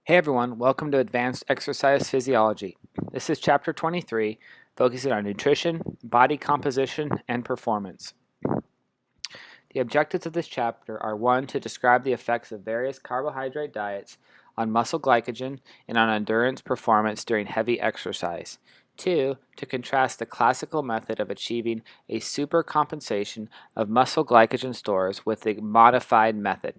Hey everyone, welcome to Advanced Exercise Physiology. This is Chapter 23, focusing on nutrition, body composition, and performance. The objectives of this chapter are 1. To describe the effects of various carbohydrate diets on muscle glycogen and on endurance performance during heavy exercise. 2. To contrast the classical method of achieving a supercompensation of muscle glycogen stores with the modified method.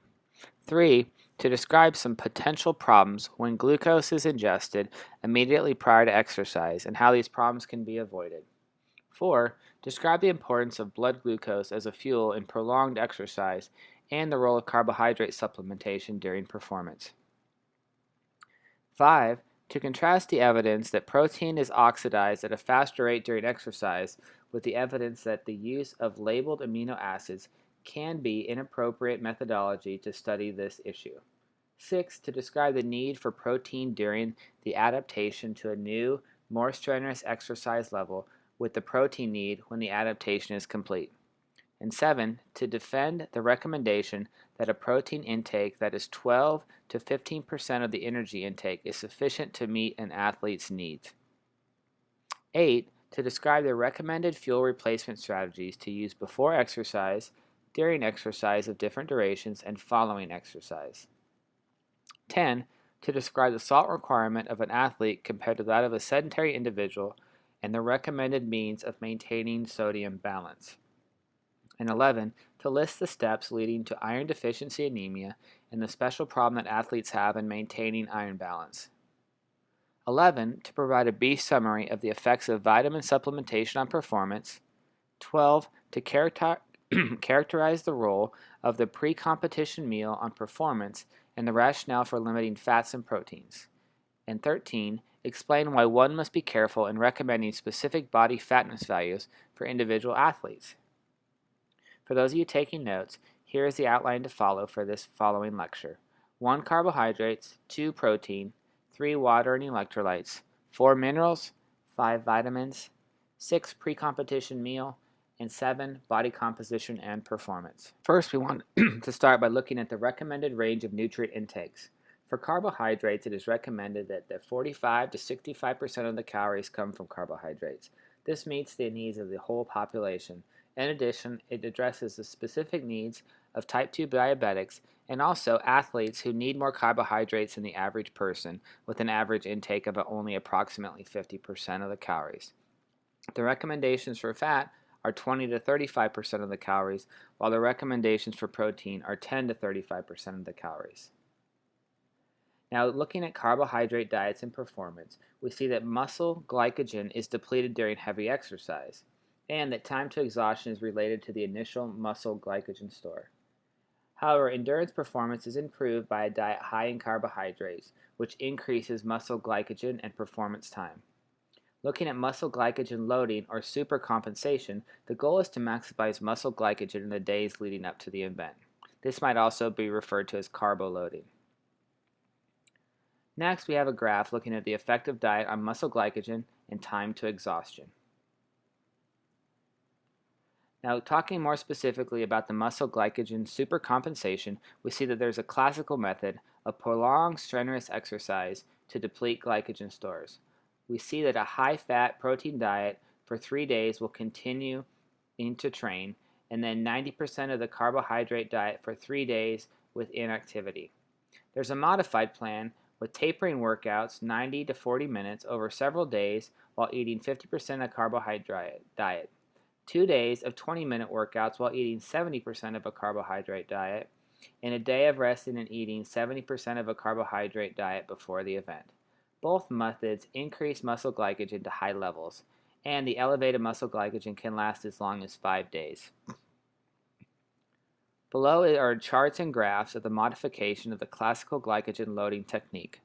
3. To describe some potential problems when glucose is ingested immediately prior to exercise and how these problems can be avoided. 4. Describe the importance of blood glucose as a fuel in prolonged exercise and the role of carbohydrate supplementation during performance. 5. To contrast the evidence that protein is oxidized at a faster rate during exercise with the evidence that the use of labeled amino acids can be inappropriate methodology to study this issue. 6. To describe the need for protein during the adaptation to a new, more strenuous exercise level with the protein need when the adaptation is complete. And 7. To defend the recommendation that a protein intake that is 12 to 15% of the energy intake is sufficient to meet an athlete's needs. 8. To describe the recommended fuel replacement strategies to use before exercise, during exercise of different durations, and following exercise. 10. To describe the salt requirement of an athlete compared to that of a sedentary individual and the recommended means of maintaining sodium balance. And 11. To list the steps leading to iron deficiency anemia and the special problem that athletes have in maintaining iron balance. 11. To provide a brief summary of the effects of vitamin supplementation on performance. 12. To characterize the role of the pre-competition meal on performance and the rationale for limiting fats and proteins. And 13. Explain why one must be careful in recommending specific body fatness values for individual athletes. For those of you taking notes, here is the outline to follow for this following lecture. 1. Carbohydrates, 2. Protein, 3. Water and electrolytes, 4. Minerals, 5. Vitamins, 6. Pre-competition meal, and 7. Body composition and performance. First, we want to start by looking at the recommended range of nutrient intakes. For carbohydrates, it is recommended that 45 to 65% of the calories come from carbohydrates. This meets the needs of the whole population. In addition, it addresses the specific needs of type 2 diabetics and also athletes who need more carbohydrates than the average person, with an average intake of only approximately 50% of the calories. The recommendations for fat are 20 to 35% of the calories, while the recommendations for protein are 10 to 35% of the calories. Now, looking at carbohydrate diets and performance, we see that muscle glycogen is depleted during heavy exercise, and that time to exhaustion is related to the initial muscle glycogen store. However, endurance performance is improved by a diet high in carbohydrates, which increases muscle glycogen and performance time. Looking at muscle glycogen loading or supercompensation, the goal is to maximize muscle glycogen in the days leading up to the event. This might also be referred to as carbo loading. Next, we have a graph looking at the effect of diet on muscle glycogen and time to exhaustion. Now, talking more specifically about the muscle glycogen supercompensation, we see that there's a classical method of prolonged strenuous exercise to deplete glycogen stores. We see that a high-fat protein diet for 3 days will continue into train, and then 90% of the carbohydrate diet for 3 days with inactivity. There's a modified plan with tapering workouts 90 to 40 minutes over several days while eating 50% of carbohydrate diet. 2 days of 20-minute workouts while eating 70% of a carbohydrate diet, and a day of resting and eating 70% of a carbohydrate diet before the event. Both methods increase muscle glycogen to high levels, and the elevated muscle glycogen can last as long as 5 days. Below are charts and graphs of the modification of the classical glycogen loading technique.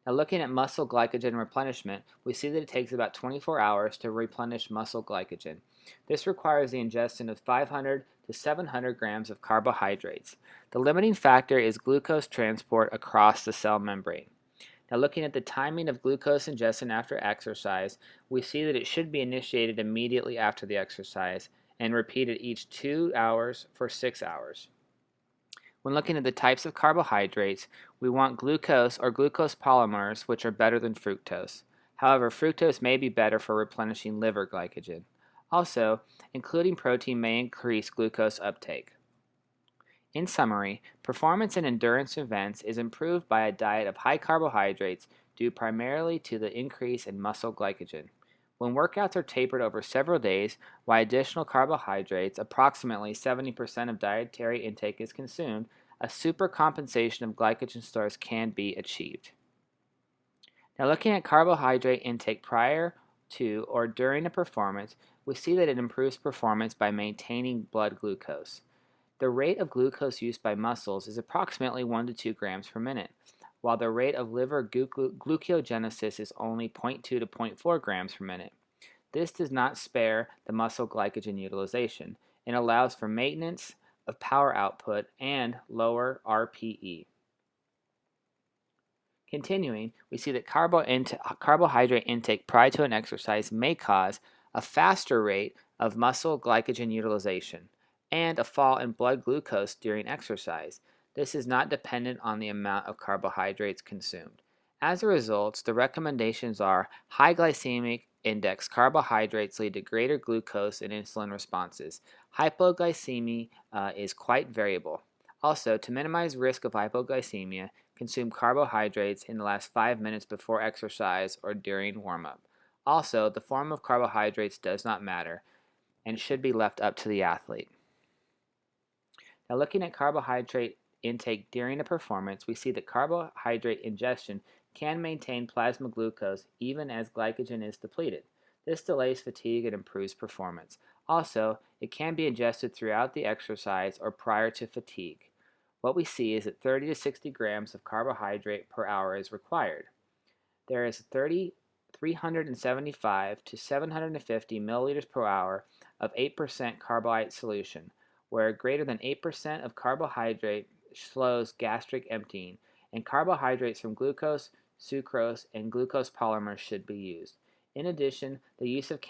Now, looking at muscle glycogen replenishment, we see that it takes about 24 hours to replenish muscle glycogen. This requires the ingestion of 500 to 700 grams of carbohydrates. The limiting factor is glucose transport across the cell membrane. Now, looking at the timing of glucose ingestion after exercise, we see that it should be initiated immediately after the exercise and repeated each 2 hours for 6 hours. When looking at the types of carbohydrates, we want glucose or glucose polymers, which are better than fructose. However, fructose may be better for replenishing liver glycogen. Also, including protein may increase glucose uptake. In summary, performance in endurance events is improved by a diet of high carbohydrates due primarily to the increase in muscle glycogen. When workouts are tapered over several days, while additional carbohydrates, approximately 70% of dietary intake, is consumed, a supercompensation of glycogen stores can be achieved. Now, looking at carbohydrate intake prior to or during a performance, we see that it improves performance by maintaining blood glucose. The rate of glucose used by muscles is approximately 1 to 2 grams per minute, while the rate of liver glucogenesis is only 0.2 to 0.4 grams per minute. This does not spare the muscle glycogen utilization and allows for maintenance of power output and lower RPE. Continuing, we see that carbohydrate intake prior to an exercise may cause a faster rate of muscle glycogen utilization and a fall in blood glucose during exercise. This is not dependent on the amount of carbohydrates consumed. As a result, the recommendations are high glycemic index carbohydrates lead to greater glucose and insulin responses. Hypoglycemia is quite variable. Also, to minimize risk of hypoglycemia, consume carbohydrates in the last 5 minutes before exercise or during warm-up. Also, the form of carbohydrates does not matter and should be left up to the athlete. Now, looking at carbohydrate intake during a performance, we see that carbohydrate ingestion can maintain plasma glucose even as glycogen is depleted. This delays fatigue and improves performance. Also, it can be ingested throughout the exercise or prior to fatigue. What we see is that 30 to 60 grams of carbohydrate per hour is required. There is 375 to 750 milliliters per hour of 8% carbohydrate solution, where greater than 8% of carbohydrate slows gastric emptying, and carbohydrates from glucose, sucrose, and glucose polymers should be used. In addition, the use of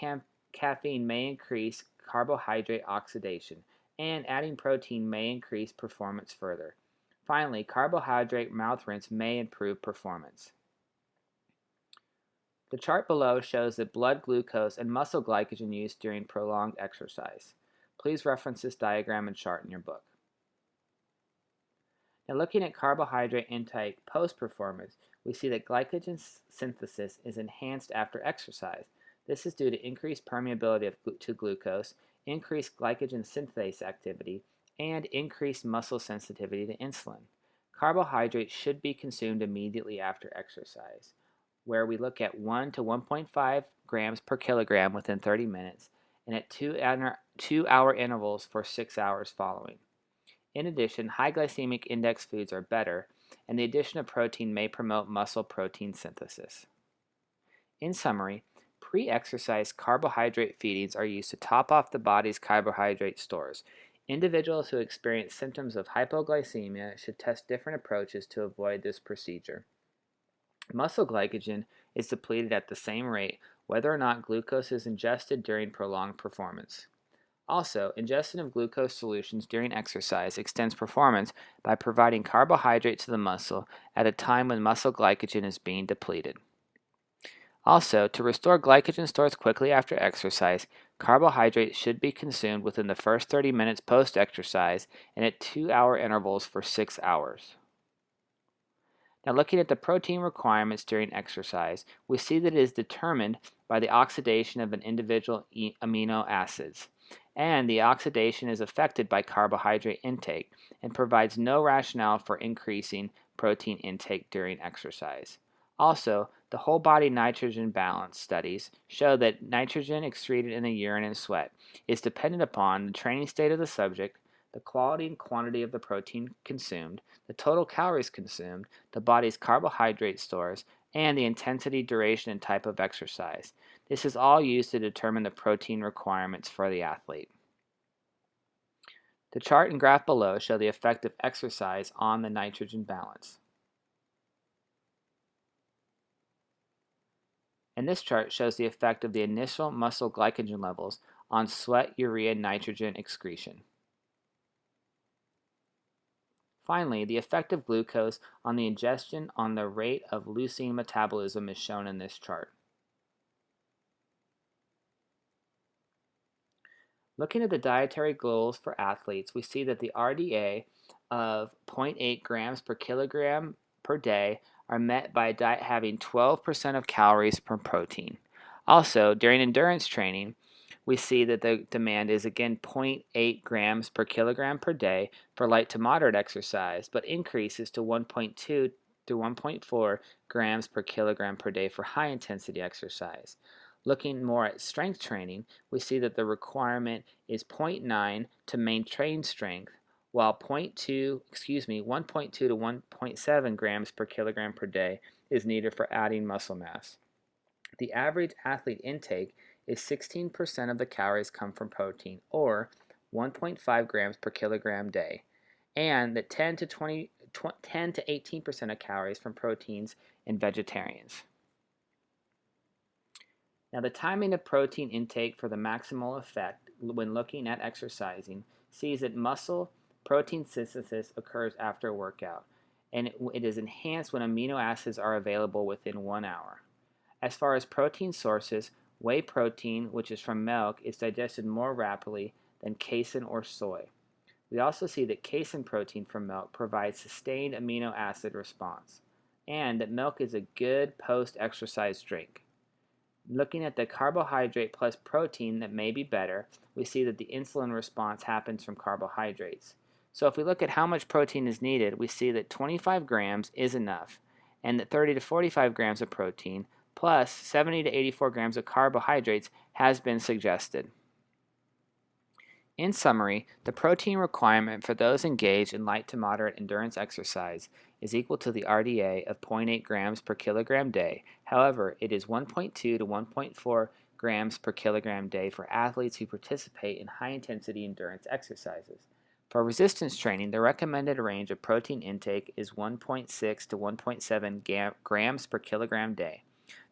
caffeine may increase carbohydrate oxidation, and adding protein may increase performance further. Finally, carbohydrate mouth rinse may improve performance. The chart below shows the blood glucose and muscle glycogen use during prolonged exercise. Please reference this diagram and chart in your book. Now, looking at carbohydrate intake post-performance, we see that glycogen synthesis is enhanced after exercise. This is due to increased permeability to glucose, increased glycogen synthase activity, and increased muscle sensitivity to insulin. Carbohydrates should be consumed immediately after exercise, where we look at 1 to 1.5 grams per kilogram within 30 minutes, and at 2-hour intervals for 6 hours following. In addition, high glycemic index foods are better, and the addition of protein may promote muscle protein synthesis. In summary, pre-exercise carbohydrate feedings are used to top off the body's carbohydrate stores. Individuals who experience symptoms of hypoglycemia should test different approaches to avoid this procedure. Muscle glycogen is depleted at the same rate whether or not glucose is ingested during prolonged performance. Also, ingestion of glucose solutions during exercise extends performance by providing carbohydrate to the muscle at a time when muscle glycogen is being depleted. Also, to restore glycogen stores quickly after exercise, carbohydrates should be consumed within the first 30 minutes post-exercise and at 2-hour intervals for 6 hours. Now, looking at the protein requirements during exercise, we see that it is determined by the oxidation of an individual amino acids, and the oxidation is affected by carbohydrate intake and provides no rationale for increasing protein intake during exercise. Also, the whole body nitrogen balance studies show that nitrogen excreted in the urine and sweat is dependent upon the training state of the subject, the quality and quantity of the protein consumed, the total calories consumed, the body's carbohydrate stores, and the intensity, duration, and type of exercise. This is all used to determine the protein requirements for the athlete. The chart and graph below show the effect of exercise on the nitrogen balance. And this chart shows the effect of the initial muscle glycogen levels on sweat urea nitrogen excretion. Finally, the effect of glucose on the ingestion on the rate of leucine metabolism is shown in this chart. Looking at the dietary goals for athletes, we see that the RDA of 0.8 grams per kilogram per day are met by a diet having 12% of calories from protein. Also, during endurance training, we see that the demand is again 0.8 grams per kilogram per day for light to moderate exercise, but increases to 1.2 to 1.4 grams per kilogram per day for high intensity exercise. Looking more at strength training, we see that the requirement is 0.9 to maintain strength, while 1.2 to 1.7 grams per kilogram per day is needed for adding muscle mass. The average athlete intake is 16% of the calories come from protein, or 1.5 grams per kilogram day, and that 10 to 18% of calories from proteins in vegetarians. Now, the timing of protein intake for the maximal effect when looking at exercising sees that muscle protein synthesis occurs after a workout, and it is enhanced when amino acids are available within 1 hour. As far as protein sources, whey protein, which is from milk, is digested more rapidly than casein or soy. We also see that casein protein from milk provides sustained amino acid response, and that milk is a good post-exercise drink. Looking at the carbohydrate plus protein that may be better, we see that the insulin response happens from carbohydrates. So if we look at how much protein is needed, we see that 25 grams is enough, and that 30 to 45 grams of protein plus 70 to 84 grams of carbohydrates has been suggested. In summary, the protein requirement for those engaged in light to moderate endurance exercise is equal to the RDA of 0.8 grams per kilogram day. However, it is 1.2 to 1.4 grams per kilogram day for athletes who participate in high-intensity endurance exercises. For resistance training, the recommended range of protein intake is 1.6 to 1.7 grams per kilogram day.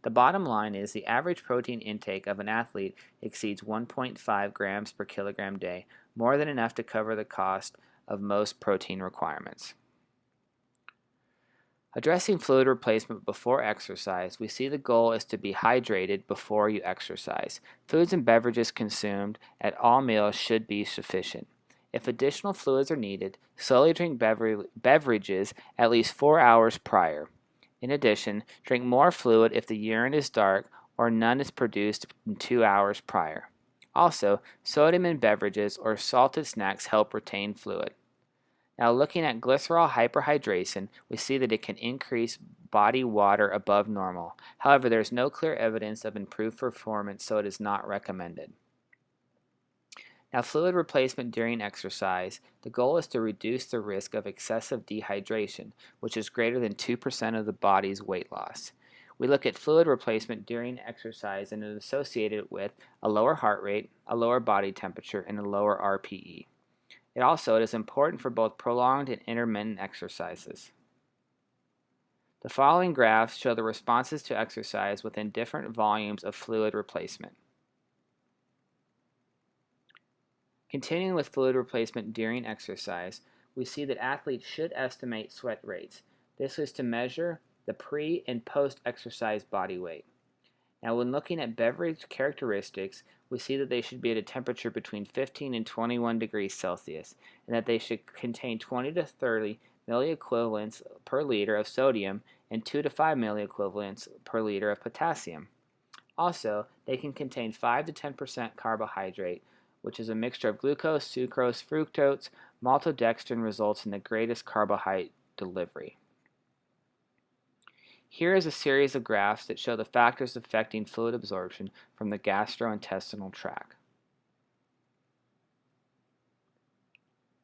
The bottom line is the average protein intake of an athlete exceeds 1.5 grams per kilogram day, more than enough to cover the cost of most protein requirements. Addressing fluid replacement before exercise, we see the goal is to be hydrated before you exercise. Foods and beverages consumed at all meals should be sufficient. If additional fluids are needed, slowly drink beverages at least 4 hours prior. In addition, drink more fluid if the urine is dark or none is produced in 2 hours prior. Also, sodium in beverages or salted snacks help retain fluid. Now, looking at glycerol hyperhydration, we see that it can increase body water above normal. However, there is no clear evidence of improved performance, so it is not recommended. Now, fluid replacement during exercise, the goal is to reduce the risk of excessive dehydration, which is greater than 2% of the body's weight loss. We look at fluid replacement during exercise and it is associated with a lower heart rate, a lower body temperature, and a lower RPE. It is important for both prolonged and intermittent exercises. The following graphs show the responses to exercise within different volumes of fluid replacement. Continuing with fluid replacement during exercise, we see that athletes should estimate sweat rates. This is to measure the pre- and post-exercise body weight. Now, when looking at beverage characteristics, we see that they should be at a temperature between 15 and 21 degrees Celsius, and that they should contain 20 to 30 milliequivalents per liter of sodium and 2 to 5 milliequivalents per liter of potassium. Also, they can contain 5 to 10% carbohydrate, which is a mixture of glucose, sucrose, fructose, maltodextrin results in the greatest carbohydrate delivery. Here is a series of graphs that show the factors affecting fluid absorption from the gastrointestinal tract.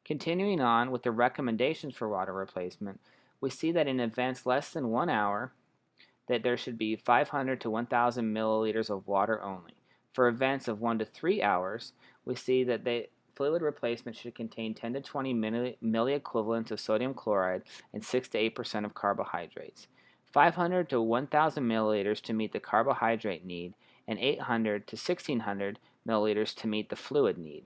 Continuing on with the recommendations for water replacement, we see that in events less than 1 hour, that there should be 500 to 1,000 milliliters of water only. For events of 1 to 3 hours, we see that fluid replacement should contain 10 to 20 milliequivalents of sodium chloride and 6 to 8% of carbohydrates. 500 to 1,000 milliliters to meet the carbohydrate need, and 800 to 1,600 milliliters to meet the fluid need.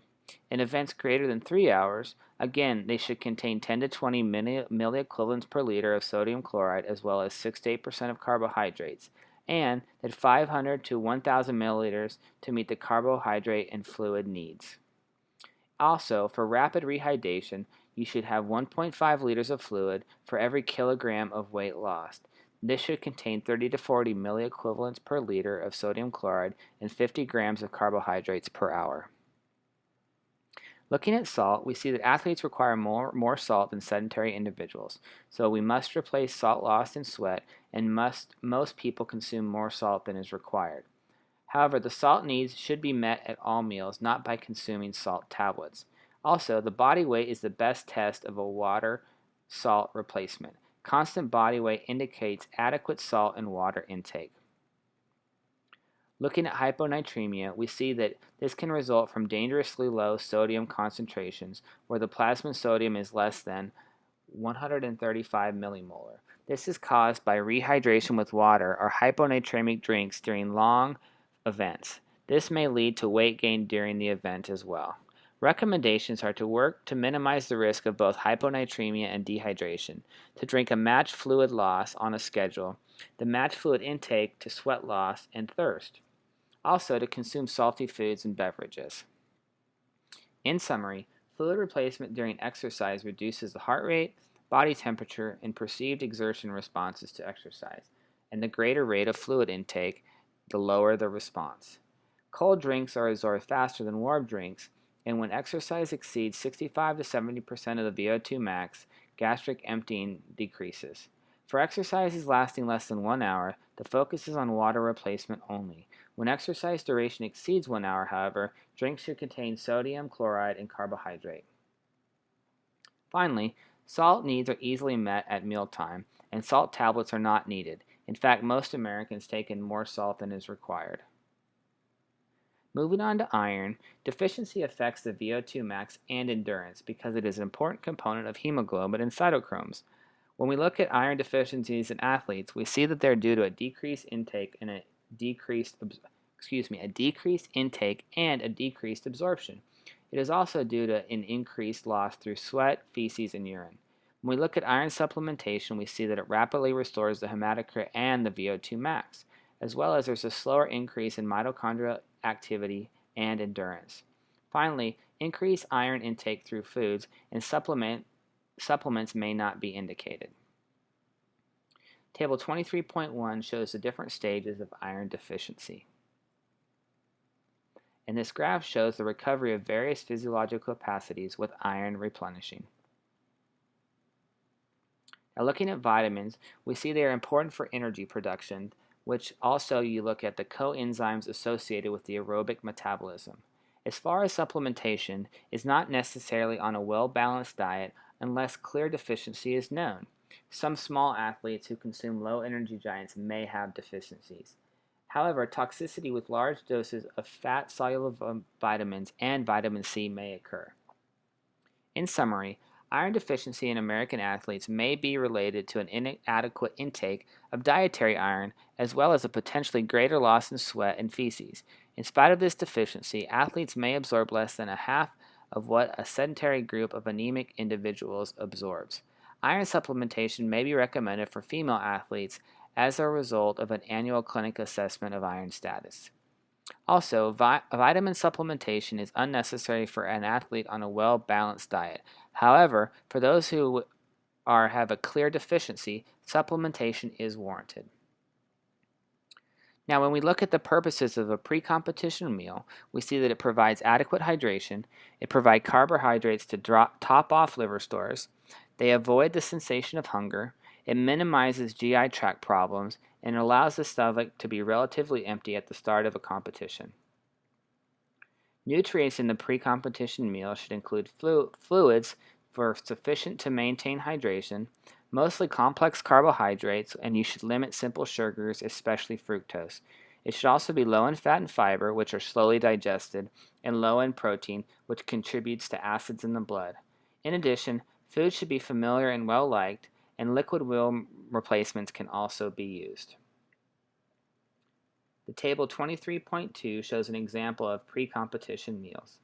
In events greater than 3 hours, again, they should contain 10 to 20 milliequivalents per liter of sodium chloride as well as 6 to 8% of carbohydrates, and that 500 to 1,000 milliliters to meet the carbohydrate and fluid needs. Also, for rapid rehydration, you should have 1.5 liters of fluid for every kilogram of weight lost. This should contain 30 to 40 milliequivalents per liter of sodium chloride and 50 grams of carbohydrates per hour. Looking at salt, we see that athletes require more salt than sedentary individuals, so we must replace salt lost in sweat, and most people consume more salt than is required. However, the salt needs should be met at all meals, not by consuming salt tablets. Also, the body weight is the best test of a water-salt replacement. Constant body weight indicates adequate salt and water intake. Looking at hyponatremia, we see that this can result from dangerously low sodium concentrations where the plasma sodium is less than 135 millimolar. This is caused by rehydration with water or hyponatremic drinks during long events. This may lead to weight gain during the event as well. Recommendations are to work to minimize the risk of both hyponatremia and dehydration, to drink a matched fluid loss on a schedule, the matched fluid intake to sweat loss and thirst. Also, to consume salty foods and beverages. In summary, fluid replacement during exercise reduces the heart rate, body temperature, and perceived exertion responses to exercise, and the greater rate of fluid intake, the lower the response. Cold drinks are absorbed faster than warm drinks, and when exercise exceeds 65 to 70% of the VO2 max, gastric emptying decreases. For exercises lasting less than 1 hour, the focus is on water replacement only. When exercise duration exceeds 1 hour, however, drinks should contain sodium, chloride, and carbohydrate. Finally, salt needs are easily met at mealtime, and salt tablets are not needed. In fact, most Americans take in more salt than is required. Moving on to iron, deficiency affects the VO2 max and endurance because it is an important component of hemoglobin and cytochromes. When we look at iron deficiencies in athletes, we see that they're due to a decreased intake and a decreased intake and a decreased absorption. It is also due to an increased loss through sweat, feces, and urine. When we look at iron supplementation, we see that it rapidly restores the hematocrit and the VO2 max, as well as there's a slower increase in mitochondrial activity and endurance. Finally, increased iron intake through foods and supplements may not be indicated. Table 23.1 shows the different stages of iron deficiency. And this graph shows the recovery of various physiological capacities with iron replenishing. Now looking at vitamins, we see they are important for energy production, which also you look at the coenzymes associated with the aerobic metabolism. As far as supplementation, is not necessarily on a well-balanced diet unless clear deficiency is known. Some small athletes who consume low-energy diets may have deficiencies. However, toxicity with large doses of fat-soluble vitamins and vitamin C may occur. In summary, iron deficiency in American athletes may be related to an inadequate intake of dietary iron as well as a potentially greater loss in sweat and feces. In spite of this deficiency, athletes may absorb less than a half of what a sedentary group of anemic individuals absorbs. Iron supplementation may be recommended for female athletes as a result of an annual clinic assessment of iron status. Also, vitamin supplementation is unnecessary for an athlete on a well-balanced diet. However, for those who have a clear deficiency, supplementation is warranted. Now, when we look at the purposes of a pre-competition meal, we see that it provides adequate hydration, it provides carbohydrates to top off liver stores, they avoid the sensation of hunger, it minimizes GI tract problems, and allows the stomach to be relatively empty at the start of a competition. Nutrients in the pre-competition meal should include fluids for sufficient to maintain hydration, mostly complex carbohydrates, and you should limit simple sugars, especially fructose. It should also be low in fat and fiber, which are slowly digested, and low in protein, which contributes to acids in the blood. In addition, food should be familiar and well-liked, and liquid meal replacements can also be used. The table 23.2 shows an example of pre-competition meals.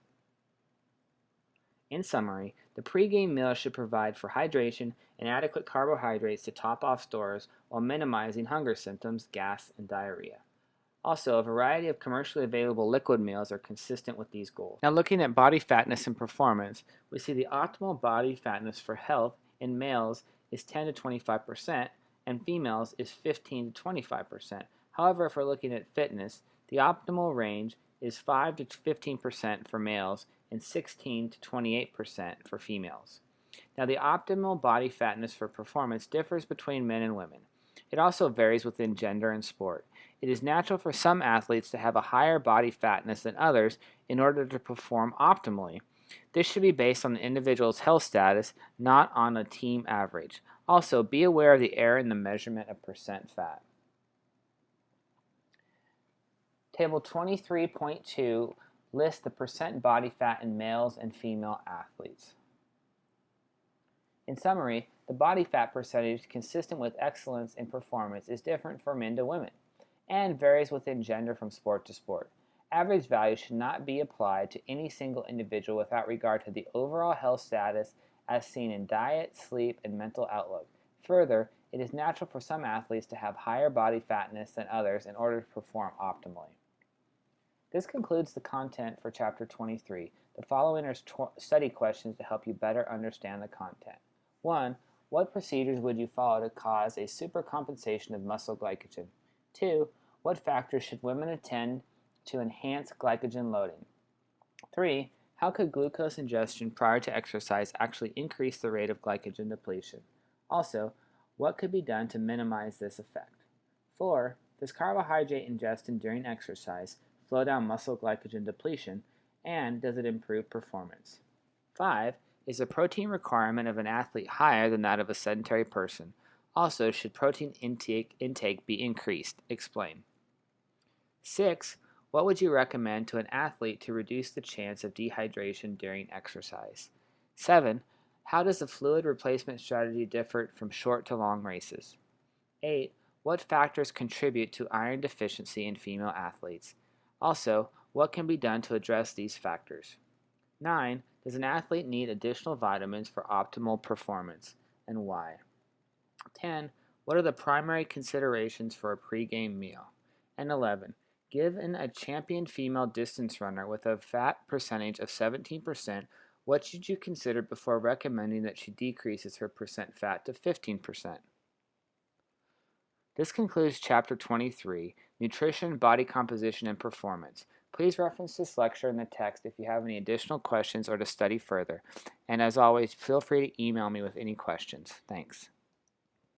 In summary, the pregame meal should provide for hydration and adequate carbohydrates to top off stores while minimizing hunger symptoms, gas, and diarrhea. Also, a variety of commercially available liquid meals are consistent with these goals. Now, looking at body fatness and performance, we see the optimal body fatness for health in males is 10 to 25%, and females is 15 to 25%. However, if we're looking at fitness, the optimal range is 5 to 15% for males and 16 to 28% for females. Now, the optimal body fatness for performance differs between men and women. It also varies within gender and sport. It is natural for some athletes to have a higher body fatness than others in order to perform optimally. This should be based on the individual's health status, not on a team average. Also, be aware of the error in the measurement of percent fat. Table 23.2 lists the percent body fat in males and female athletes. In summary, the body fat percentage consistent with excellence in performance is different from men to women and varies within gender from sport to sport. Average values should not be applied to any single individual without regard to the overall health status as seen in diet, sleep, and mental outlook. Further, it is natural for some athletes to have higher body fatness than others in order to perform optimally. This concludes the content for Chapter 23. The following are study questions to help you better understand the content. 1. What procedures would you follow to cause a supercompensation of muscle glycogen? 2. What factors should women attend to enhance glycogen loading? 3. How could glucose ingestion prior to exercise actually increase the rate of glycogen depletion? Also, what could be done to minimize this effect? 4. Does carbohydrate ingestion during exercise slow down muscle glycogen depletion, and does it improve performance? 5. Is the protein requirement of an athlete higher than that of a sedentary person? Also, should protein intake be increased? Explain. 6. What would you recommend to an athlete to reduce the chance of dehydration during exercise? 7. How does the fluid replacement strategy differ from short to long races? 8. What factors contribute to iron deficiency in female athletes? Also, what can be done to address these factors? 9. Does an athlete need additional vitamins for optimal performance, and why? 10. What are the primary considerations for a pregame meal? And 11. Given a champion female distance runner with a fat percentage of 17%, what should you consider before recommending that she decreases her percent fat to 15%? This concludes Chapter 23, Nutrition, Body Composition, and Performance. Please reference this lecture in the text if you have any additional questions or to study further. And as always, feel free to email me with any questions. Thanks.